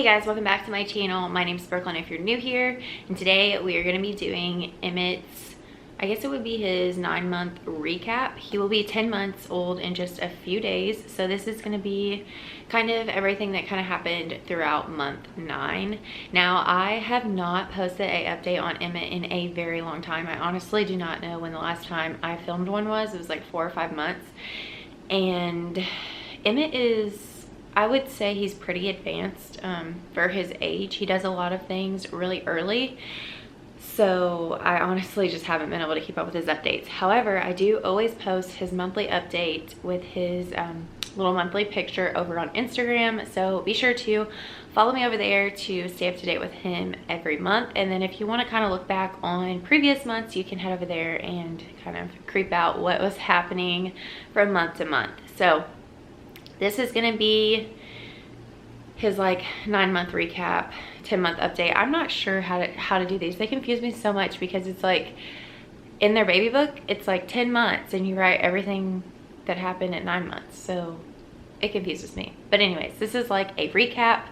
guys, welcome back to my channel. My name is Brooklyn if you're new here, and today we are going to be doing Emmett's, I guess it would be his 9-month recap. He will be 10 months old in just a few days, so this is going to be kind of everything that kind of happened throughout month 9. Now, I have not posted an update on Emmett in a very long time. I honestly do not know when the last time I filmed one was. It was like 4 or 5 months, and Emmett is, I would say he's pretty advanced for his age. He does a lot of things really early. So I honestly just haven't been able to keep up with his updates. However, I do always post his monthly update with his little monthly picture over on Instagram. So be sure to follow me over there to stay up to date with him every month. And then if you want to kind of look back on previous months, you can head over there and kind of creep out what was happening from month to month. So this is going to be his like 9-month recap, 10-month update. I'm not sure how to do these. They confuse me so much because it's like in their baby book, it's like 10 months and you write everything that happened at 9 months. So it confuses me. But anyways, this is like a recap.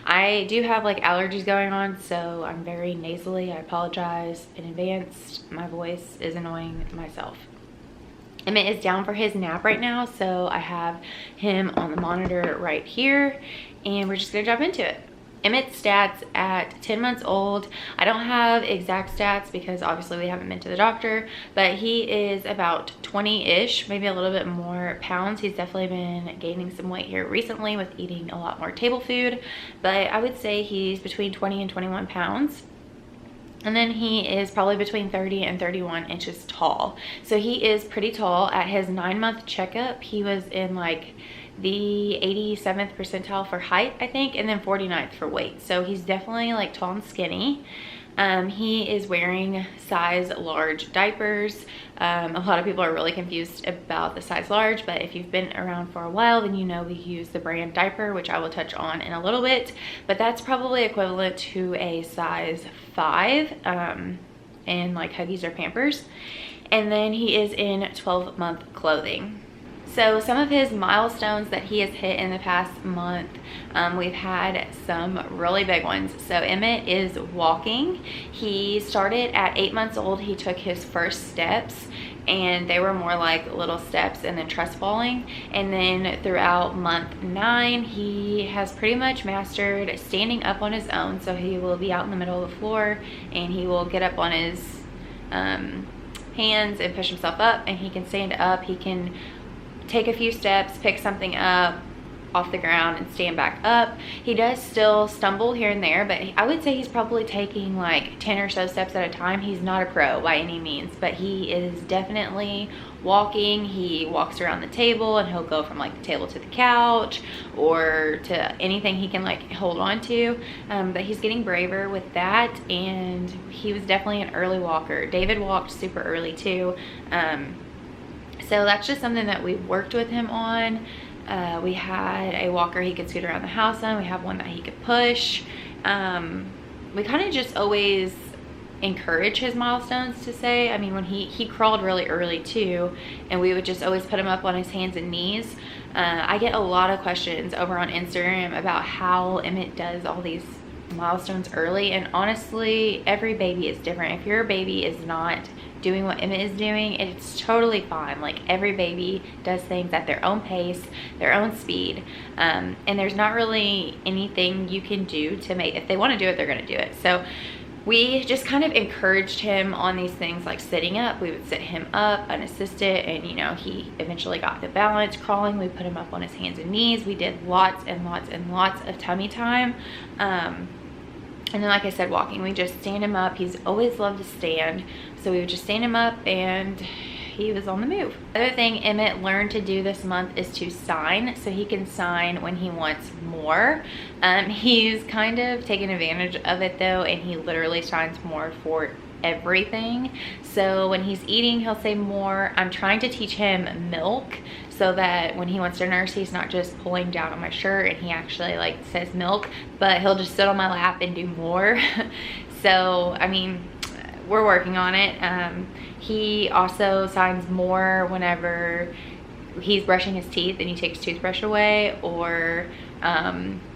I do have like allergies going on, so I'm very nasally. I apologize in advance. My voice is annoying myself. Emmett is down for his nap right now, so I have him on the monitor right here, and we're just gonna jump into it. Emmett's stats at 10 months old. I don't have exact stats because obviously we haven't been to the doctor, but he is about 20-ish, maybe a little bit more pounds. He's definitely been gaining some weight here recently with eating a lot more table food, but I would say he's between 20 and 21 pounds. And then he is probably between 30 and 31 inches tall. So he is pretty tall. At his 9-month checkup, he was in like the 87th percentile for height, I think, and then 49th for weight. So he's definitely like tall and skinny. He is wearing size large diapers. A lot of people are really confused about the size large, but if you've been around for a while, then you know we use the brand Diaper, which I will touch on in a little bit, but that's probably equivalent to a size 5 in like Huggies or Pampers. And then he is in 12-month clothing. So some of his milestones that he has hit in the past month, we've had some really big ones. So Emmett is walking. He started at 8 months old. He took his first steps, and they were more like little steps and then trust falling. And then throughout month 9, he has pretty much mastered standing up on his own. So he will be out in the middle of the floor and he will get up on his hands and push himself up, and he can stand up. He can take a few steps, pick something up off the ground and stand back up. He does still stumble here and there, but I would say he's probably taking like 10 or so steps at a time. He's not a pro by any means, but he is definitely walking. He walks around the table and he'll go from like the table to the couch or to anything he can like hold on to. But he's getting braver with that, and he was definitely an early walker. David walked super early too. So that's just something that we worked with him on. We had a walker he could scoot around the house on. We have one that he could push. We kind of just always encourage his milestones to say. I mean, when he crawled really early too, and we would just always put him up on his hands and knees. I get a lot of questions over on Instagram about how Emmett does all these milestones early, and honestly, every baby is different. If your baby is not doing what Emmett is doing, it's totally fine. Like, every baby does things at their own pace, their own speed, and there's not really anything you can do to make, if they want to do it, they're going to do it. So we just kind of encouraged him on these things, like sitting up. We would sit him up unassisted, and you know, he eventually got the balance. Crawling, we put him up on his hands and knees. We did lots and lots and lots of tummy time. And then, like I said, walking, we just stand him up. He's always loved to stand, so we would just stand him up, and he was on the move. Other thing Emmett learned to do this month is to sign, so he can sign when he wants more. He's kind of taken advantage of it though, and he literally signs more for everything. So when he's eating, he'll say more. I'm trying to teach him milk, so that when he wants to nurse, he's not just pulling down on my shirt and he actually like says milk, but he'll just sit on my lap and do more. So I mean, we're working on it. He also signs more whenever he's brushing his teeth and he takes toothbrush away, or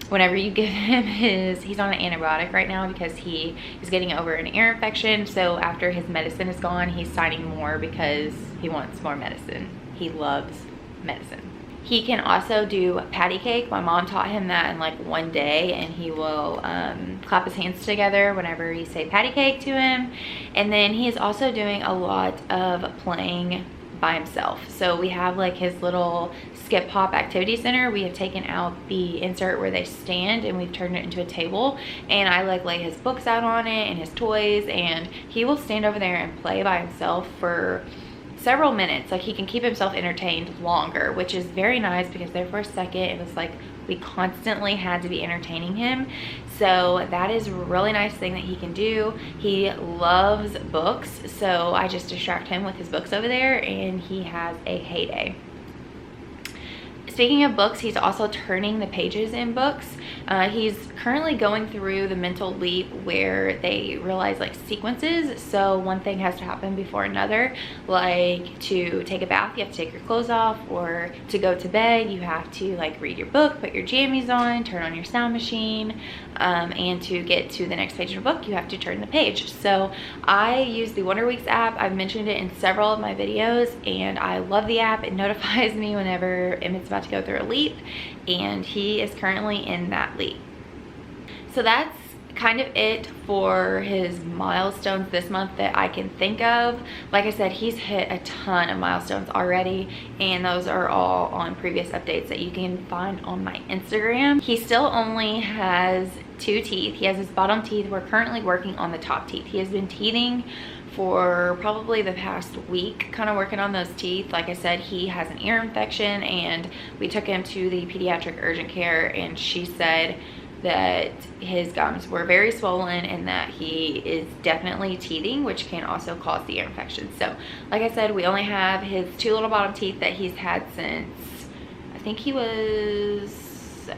whenever you give him he's on an antibiotic right now because he is getting over an ear infection. So after his medicine is gone, he's signing more because he wants more medicine. He loves medicine. He can also do patty cake. My mom taught him that in like one day, and he will clap his hands together whenever you say patty cake to him. And then he is also doing a lot of playing by himself. So we have like his little skip hop activity center. We have taken out the insert where they stand and we've turned it into a table, and I like lay his books out on it and his toys, and he will stand over there and play by himself for several minutes. Like he can keep himself entertained longer, which is very nice because there for a second it was like we constantly had to be entertaining him. So that is a really nice thing that he can do. He loves books, so I just distract him with his books over there and he has a heyday. Speaking of books, he's also turning the pages in books. He's currently going through the mental leap where they realize like sequences. So one thing has to happen before another. Like to take a bath, you have to take your clothes off, or to go to bed, you have to like read your book, put your jammies on, turn on your sound machine, and to get to the next page of the book, you have to turn the page. So I use the Wonder Weeks app. I've mentioned it in several of my videos, and I love the app. It notifies me whenever Emmett's about to go through a leap, and he is currently in that leap. So that's kind of it for his milestones this month that I can think of. Like I said, he's hit a ton of milestones already, and those are all on previous updates that you can find on my Instagram. He still only has 2 teeth. He has his bottom teeth. We're currently working on the top teeth. He has been teething for probably the past week, kind of working on those teeth. Like I said, he has an ear infection, and we took him to the pediatric urgent care, and she said that his gums were very swollen and that he is definitely teething, which can also cause the ear infection. So like I said, we only have his 2 little bottom teeth that he's had since I think he was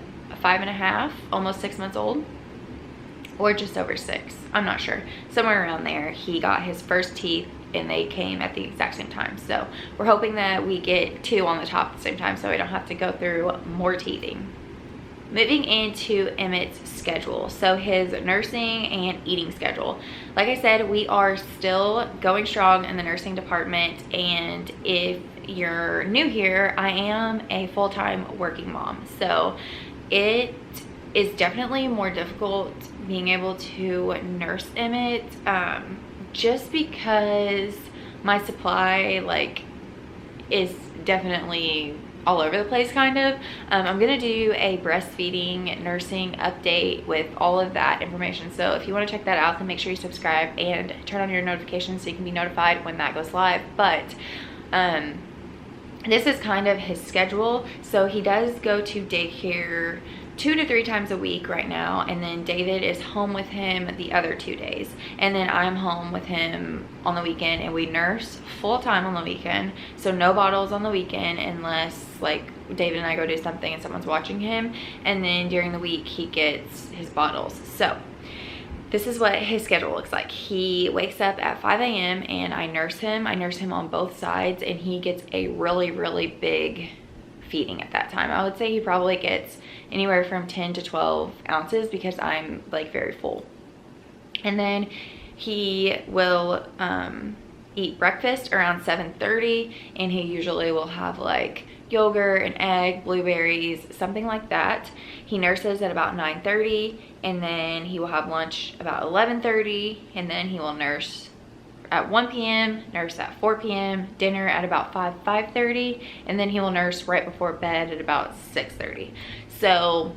5.5, almost 6 months old, or just over 6, I'm not sure, somewhere around there. He got his first teeth and they came at the exact same time. So we're hoping that we get 2 on the top at the same time so I don't have to go through more teething. Moving into Emmett's schedule, so his nursing and eating schedule. Like I said, we are still going strong in the nursing department, and if you're new here, I am a full-time working mom. So it is definitely more difficult being able to nurse Emmett, just because my supply like is definitely all over the place kind of. I'm gonna do a breastfeeding nursing update with all of that information, so if you want to check that out, then make sure you subscribe and turn on your notifications so you can be notified when that goes live. But this is kind of his schedule. So he does go to daycare 2 to 3 times a week right now, and then David is home with him the other 2 days, and then I'm home with him on the weekend, and we nurse full-time on the weekend. So no bottles on the weekend unless like David and I go do something and someone's watching him, and then during the week he gets his bottles. So this is what his schedule looks like. He wakes up at 5 a.m. and I nurse him on both sides, and he gets a really big feeding at that time. I would say he probably gets anywhere from 10 to 12 ounces because I'm like very full. And then he will eat breakfast around 7:30, and he usually will have like yogurt, an egg, blueberries, something like that. He nurses at about 9:30, and then he will have lunch about 11:30, and then he will nurse at 1 p.m, nurse at 4 p.m, dinner at about 5:30, and then he will nurse right before bed at about 6:30. So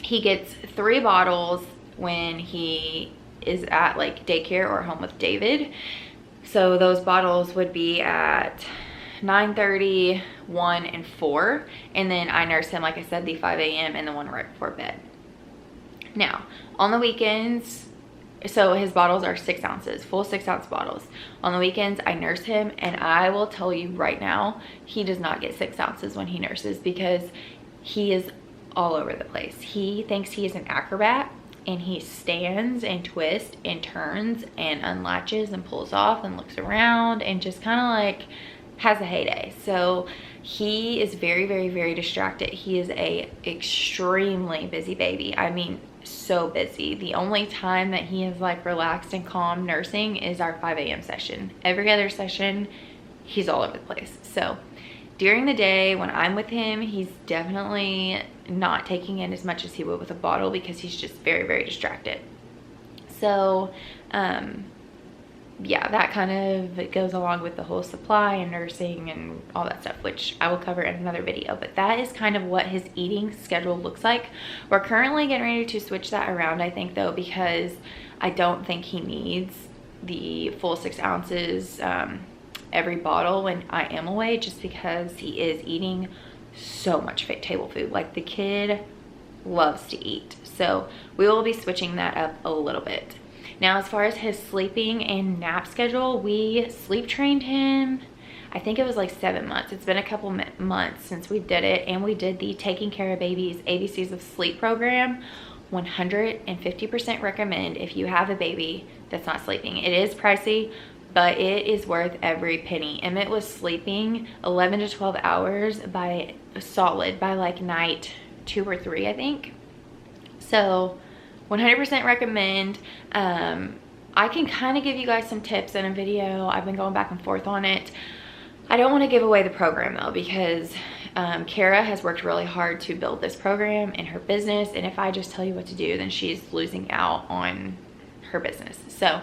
he gets 3 bottles when he is at like daycare or home with David. So those bottles would be at 9:30, 1, and 4, and then I nurse him, like I said, the 5 a.m. and the one right before bed. Now on the weekends, so his bottles are 6 ounces, full 6-ounce bottles. On the weekends, I nurse him, and I will tell you right now, he does not get 6 ounces when he nurses because he is all over the place. He thinks he is an acrobat, and he stands and twists and turns and unlatches and pulls off and looks around and just kind of like has a heyday. So He is very, very, very distracted. He is a extremely busy baby. I mean, so busy. The only time that he is like relaxed and calm nursing is our 5 a.m. session. Every other session, he's all over the place. So during the day when I'm with him, he's definitely not taking in as much as he would with a bottle because he's just very, very distracted. So yeah, that kind of goes along with the whole supply and nursing and all that stuff, which I will cover in another video. But that is kind of what his eating schedule looks like. We're currently getting ready to switch that around, I think, though, because I don't think he needs the full 6 ounces every bottle when I am away, just because he is eating so much table food. Like, the kid loves to eat. So we will be switching that up a little bit. Now, as far as his sleeping and nap schedule, we sleep trained him, I think it was like 7 months. It's been a couple months since we did it, and we did the Taking Care of Babies ABCs of Sleep program. 150% recommend if you have a baby that's not sleeping. It is pricey, but it is worth every penny. Emmett was sleeping 11 to 12 hours by solid by like night 2 or 3, I think. So 100% recommend. I can kind of give you guys some tips in a video. I've been going back and forth on it. I don't want to give away the program though, because Kara has worked really hard to build this program in her business, and if I just tell you what to do, then she's losing out on her business. So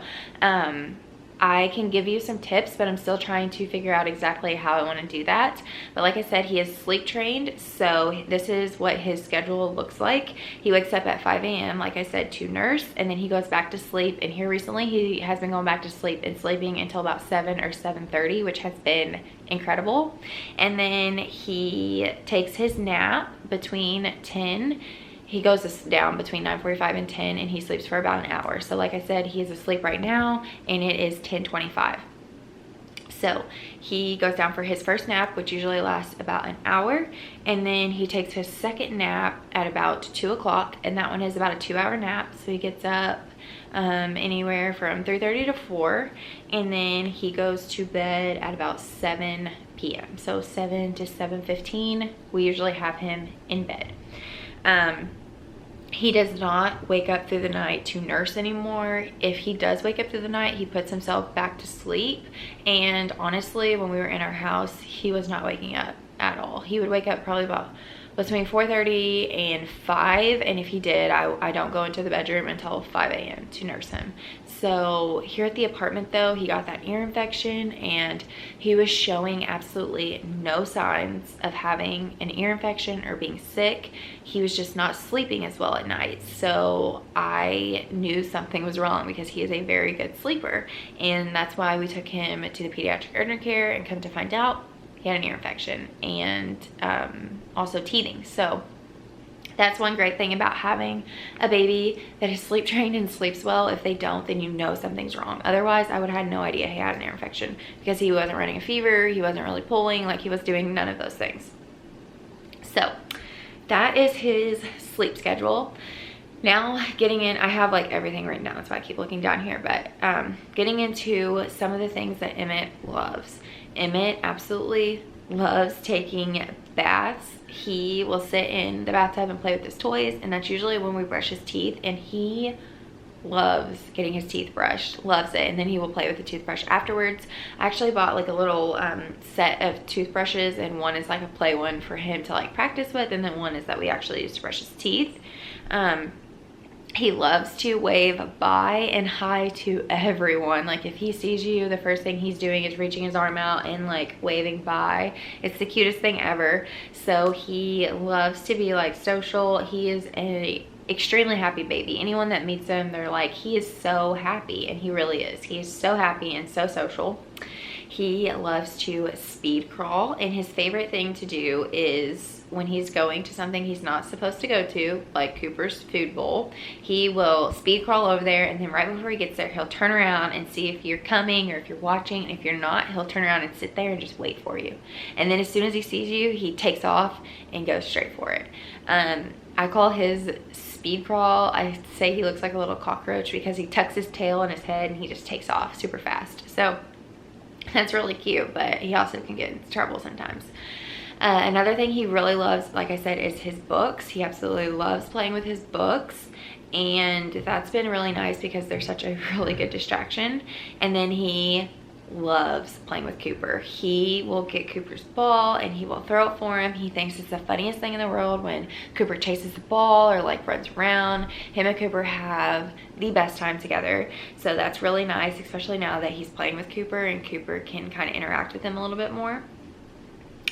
I can give you some tips, but I'm still trying to figure out exactly how I want to do that. But like I said, he is sleep trained, so this is what his schedule looks like. He wakes up at 5 a.m., like I said, to nurse, and then he goes back to sleep. And here recently, he has been going back to sleep and sleeping until about 7 or 7:30, which has been incredible. And then he takes his nap between 10. He goes down between 9:45 and 10, and he sleeps for about an hour. So like I said, he is asleep right now, and it is 10:25. So he goes down for his first nap, which usually lasts about an hour, and then he takes his second nap at about 2 o'clock, and that one is about a 2-hour nap. So he gets up anywhere from 3:30 to 4, and then he goes to bed at about 7 p.m. So 7 to 7:15, we usually have him in bed. He does not wake up through the night to nurse anymore. If he does wake up through the night, he puts himself back to sleep. And honestly, when we were in our house, he was not waking up at all. He would wake up probably about between 4:30 and 5, and if he did, I don't go into the bedroom until 5 a.m. to nurse him. So here at the apartment though, he got that ear infection, and he was showing absolutely no signs of having an ear infection or being sick. He was just not sleeping as well at night. So I knew something was wrong, because he is a very good sleeper, and that's why we took him to the pediatric urgent care, and come to find out, he had an ear infection and also teething. So that's one great thing about having a baby that is sleep trained and sleeps well. If they don't, then you know something's wrong. Otherwise, I would have had no idea he had an ear infection, because he wasn't running a fever, he wasn't really pulling, like he was doing none of those things. So that is his sleep schedule. Now getting in, I have like everything written down, that's why I keep looking down here, but getting into some of the things that Emmett loves. Emmett absolutely loves taking baths. He will sit in the bathtub and play with his toys, and that's usually when we brush his teeth, and he loves getting his teeth brushed, loves it. And then he will play with the toothbrush afterwards. I actually bought like a little set of toothbrushes, and one is like a play one for him to like practice with, and then one is that we actually use to brush his teeth. He loves to wave bye and hi to everyone. Like if he sees you, the first thing he's doing is reaching his arm out and like waving bye. It's the cutest thing ever. So he loves to be like social. He is an extremely happy baby. Anyone that meets him, they're like, he is so happy, and he really is. He is so happy and so social. He loves to speed crawl, and his favorite thing to do is when he's going to something he's not supposed to go to, like Cooper's food bowl, he will speed crawl over there, and then right before he gets there, he'll turn around and see if you're coming or if you're watching. And if you're not, he'll turn around and sit there and just wait for you. And then as soon as he sees you, he takes off and goes straight for it. I call his speed crawl, I say he looks like a little cockroach, because he tucks his tail in his head and he just takes off super fast. So that's really cute, but he also can get into trouble sometimes. Another thing he really loves, like I said, is his books. He absolutely loves playing with his books, and that's been really nice because they're such a really good distraction. And then he loves playing with Cooper. He will get Cooper's ball and he will throw it for him. He thinks it's the funniest thing in the world when Cooper chases the ball or like runs around. Him and Cooper have the best time together, so that's really nice, especially now that he's playing with Cooper and Cooper can kind of interact with him a little bit more.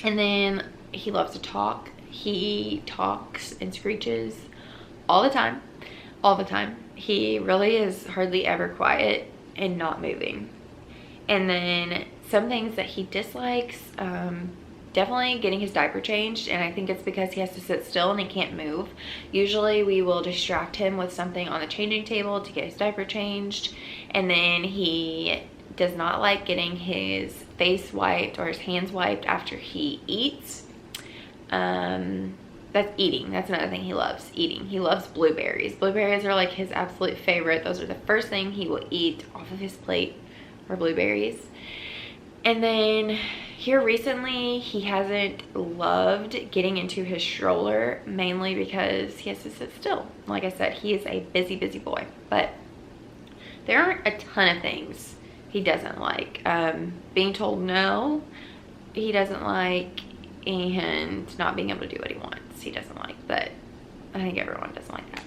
And then he loves to talk. He talks and screeches all the time, all the time. He really is hardly ever quiet and not moving. And then some things that he dislikes, definitely getting his diaper changed, and I think it's because he has to sit still and he can't move. Usually we will distract him with something on the changing table to get his diaper changed, and then he does not like getting his face wiped or his hands wiped after he eats. That's eating. That's another thing he loves, eating. He loves blueberries. Blueberries are like his absolute favorite. Those are the first thing he will eat off of his plate, or blueberries. And then here recently, he hasn't loved getting into his stroller, mainly because he has to sit still. Like I said, he is a busy boy, but there aren't a ton of things he doesn't like. Being told no, he doesn't like, and not being able to do what he wants, he doesn't like, but I think everyone doesn't like that.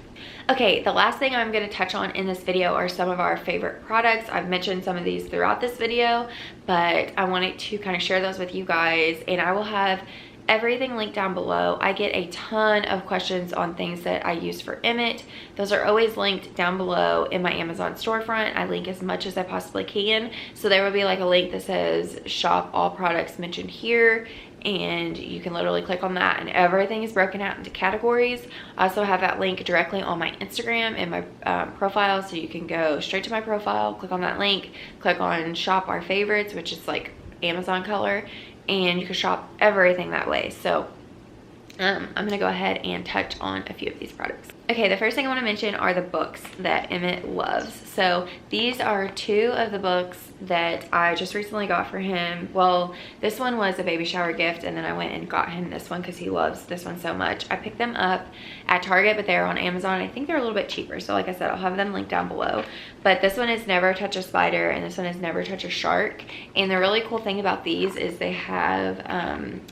Okay, the last thing I'm going to touch on in this video are some of our favorite products. I've mentioned some of these throughout this video, but I wanted to kind of share those with you guys, and I will have everything linked down below. I get a ton of questions on things that I use for Emmett. Those are always linked down below in my Amazon storefront. I link as much as I possibly can. So there will be like a link that says shop all products mentioned here, and you can literally click on that and everything is broken out into categories. I also have that link directly on my Instagram and my profile, so you can go straight to my profile, click on that link, click on shop our favorites, which is like Amazon color, and you can shop everything that way. So I'm gonna go ahead and touch on a few of these products. Okay, the first thing I want to mention are the books that Emmett loves. So these are two of the books that I just recently got for him. Well, this one was a baby shower gift, and then I went and got him this one because he loves this one so much. I picked them up at Target, but they're on Amazon. I think they're a little bit cheaper. So like I said, I'll have them linked down below. But this one is Never Touch a Spider, and this one is Never Touch a Shark. And the really cool thing about these is they have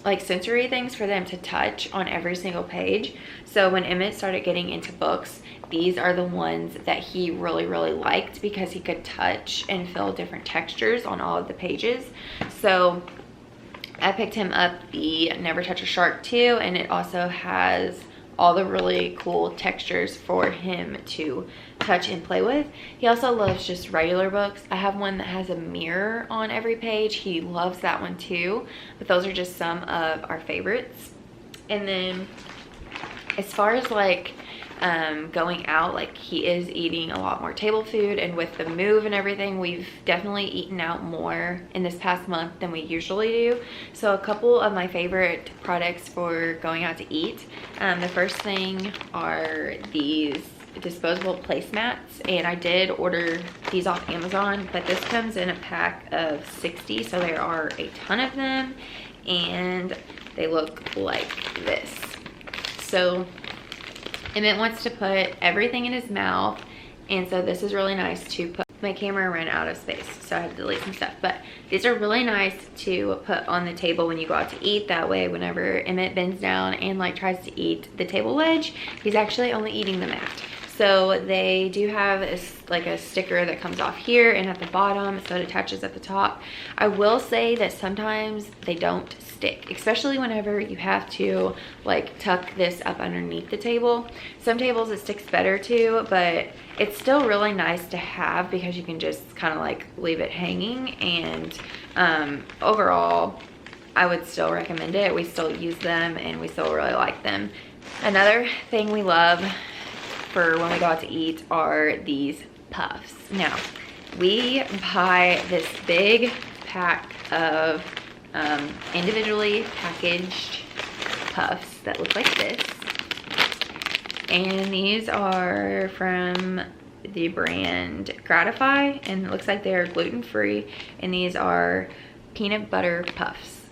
like sensory things for them to touch on every single page. So when Emmett started getting into books, these are the ones that he really liked because he could touch and feel different textures on all of the pages. So I picked him up the Never Touch a Shark too, and it also has all the really cool textures for him to touch and play with. He also loves just regular books. I have one that has a mirror on every page. He loves that one too, but those are just some of our favorites. And then as far as like going out, like he is eating a lot more table food, and with the move and everything, we've definitely eaten out more in this past month than we usually do. So a couple of my favorite products for going out to eat, the first thing are these disposable placemats, and I did order these off Amazon, but this comes in a pack of 60, so there are a ton of them, and they look like this. So Emmett wants to put everything in his mouth, and so this is really nice to put. My camera ran out of space, so I had to delete some stuff, but these are really nice to put on the table when you go out to eat. That way, whenever Emmett bends down and like tries to eat the table wedge, he's actually only eating the mat. So they do have like a sticker that comes off here and at the bottom, so it attaches at the top. I will say that sometimes they don't stick, especially whenever you have to like tuck this up underneath the table. Some tables it sticks better too, but it's still really nice to have because you can just kind of like leave it hanging. And overall, I would still recommend it. We still use them and we still really like them. Another thing we love for when we go out to eat are these puffs. Now, we buy this big pack of individually packaged puffs that look like this. And these are from the brand Gratify, and it looks like they're gluten-free, and these are peanut butter puffs.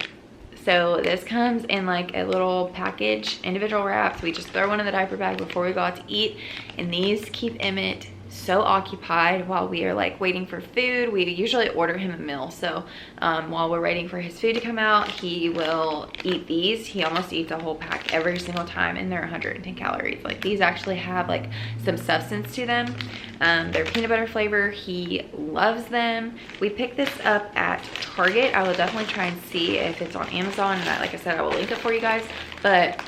So this comes in like a little package, individual wraps. We just throw one in the diaper bag before we go out to eat, and these keep Emmett so occupied while we are like waiting for food. We usually order him a meal, so while we're waiting for his food to come out, he will eat these. He almost eats a whole pack every single time, and they're 110 calories. Like, these actually have like some substance to them. They're peanut butter flavor. He loves them. We picked this up at Target. I will definitely try and see if it's on Amazon, and like I said, I will link it for you guys. But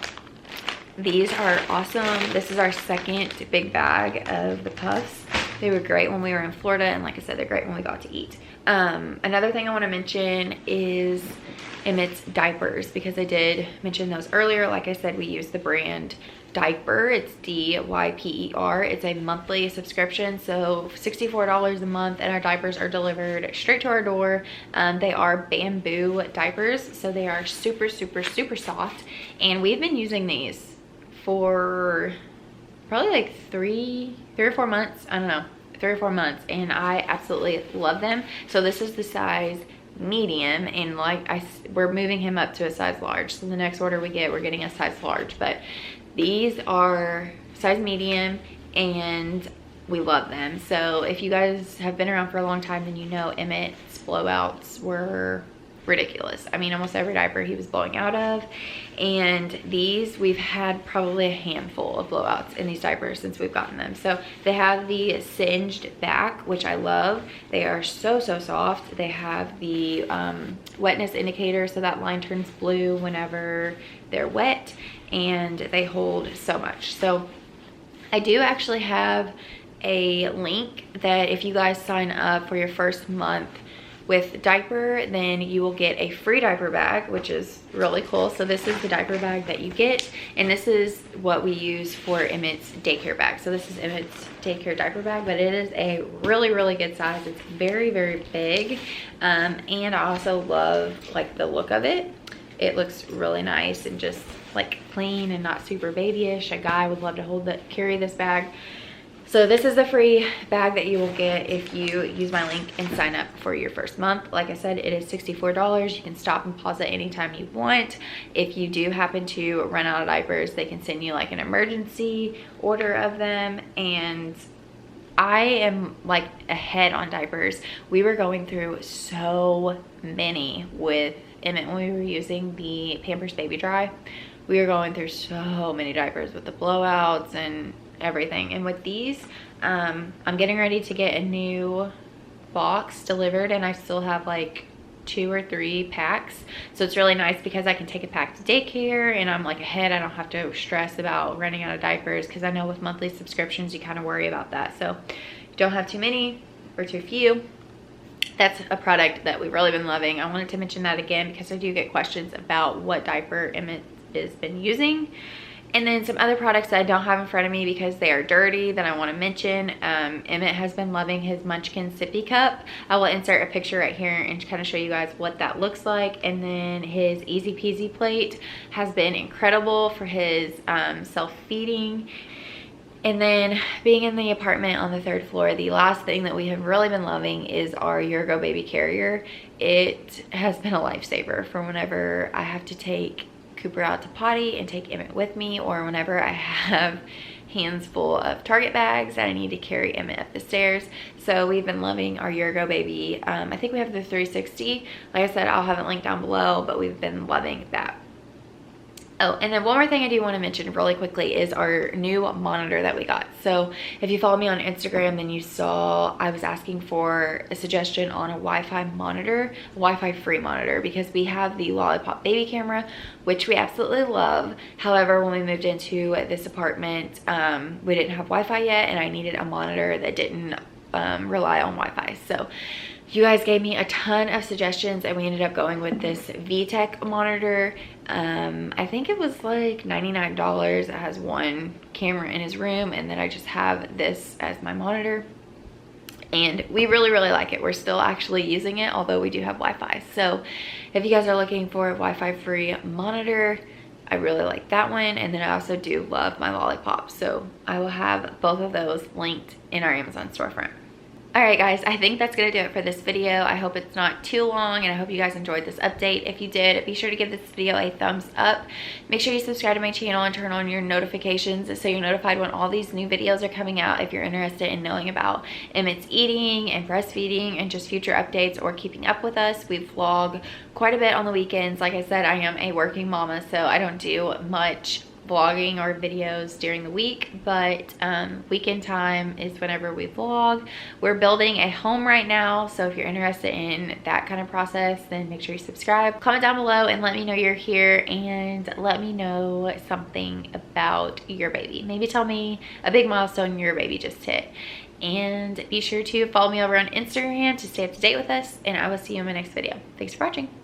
these are awesome. This is our second big bag of the puffs. They were great when we were in Florida, and like I said, they're great when we got to eat. Another thing I want to mention is Emmett's diapers, because I did mention those earlier. Like I said, we use the brand Diaper. It's DYPER. It's a monthly subscription, so $64 a month, and our diapers are delivered straight to our door. They are bamboo diapers, so they are super soft, and we've been using these for probably like three or 4 months. I don't know, 3 or 4 months, and I absolutely love them. So this is the size medium, and like we're moving him up to a size large, so the next order we get, we're getting a size large. But these are size medium, and we love them. So if you guys have been around for a long time, then you know Emmett's blowouts were ridiculous. I mean, almost every diaper he was blowing out of, and these, we've had probably a handful of blowouts in these diapers since we've gotten them. So they have the singed back, which I love. They are so soft. They have the wetness indicator, so that line turns blue whenever they're wet, and they hold so much. So I do actually have a link that if you guys sign up for your first month with diaper, then you will get a free diaper bag, which is really cool. So this is the diaper bag that you get, and this is what we use for Emmett's daycare bag. So this is Emmett's daycare diaper bag, but it is a really good size. It's very big, and I also love like the look of it. It looks really nice and just like clean and not super babyish. A guy would love to carry this bag. So this is a free bag that you will get if you use my link and sign up for your first month. Like I said, it is $64. You can stop and pause it anytime you want. If you do happen to run out of diapers, they can send you like an emergency order of them. And I am like ahead on diapers. We were going through so many with Emmett when we were using the Pampers Baby Dry. We were going through so many diapers with the blowouts and everything. And with these, I'm getting ready to get a new box delivered, and I still have like 2 or 3 packs. So it's really nice because I can take a pack to daycare, and I'm like ahead. I don't have to stress about running out of diapers, because I know with monthly subscriptions you kind of worry about that. So you don't have too many or too few. That's a product that we've really been loving. I wanted to mention that again because I do get questions about what diaper Emmett has been using. And then some other products that I don't have in front of me because they are dirty that I want to mention. Emmett has been loving his Munchkin sippy cup. I will insert a picture right here and kind of show you guys what that looks like. And then his Easy Peasy plate has been incredible for his self-feeding. And then being in the apartment on the 3rd floor, the last thing that we have really been loving is our Year-Ago baby carrier. It has been a lifesaver for whenever I have to take Cooper out to potty and take Emmett with me, or whenever I have hands full of Target bags that I need to carry Emmett up the stairs. So we've been loving our Year-Ago baby. I think we have the 360. Like I said, I'll have it linked down below, but we've been loving that. Oh, and then one more thing I do want to mention really quickly is our new monitor that we got. So if you follow me on Instagram, then you saw I was asking for a suggestion on a Wi-Fi monitor, a Wi-Fi free monitor, because we have the Lollipop baby camera, which we absolutely love. However, when we moved into this apartment, we didn't have Wi-Fi yet, and I needed a monitor that didn't rely on Wi-Fi. So you guys gave me a ton of suggestions, and we ended up going with this VTech monitor. I think it was like $99. It has one camera in his room, and then I just have this as my monitor. And we really like it. We're still actually using it, although we do have Wi-Fi. So if you guys are looking for a Wi-Fi free monitor, I really like that one. And then I also do love my Lollipop. So I will have both of those linked in our Amazon storefront. All right, guys, I think that's gonna do it for this video. I hope it's not too long, and I hope you guys enjoyed this update. If you did, be sure to give this video a thumbs up. Make sure you subscribe to my channel and turn on your notifications so you're notified when all these new videos are coming out. If you're interested in knowing about Emmett's eating and breastfeeding and just future updates or keeping up with us, we vlog quite a bit on the weekends. Like I said, I am a working mama, so I don't do much vlogging or videos during the week, but weekend time is whenever we vlog. We're building a home right now, so if you're interested in that kind of process, then make sure you subscribe. Comment down below and let me know you're here, and let me know something about your baby. Maybe tell me a big milestone your baby just hit. And be sure to follow me over on Instagram to stay up to date with us, and I will see you in my next video. Thanks for watching.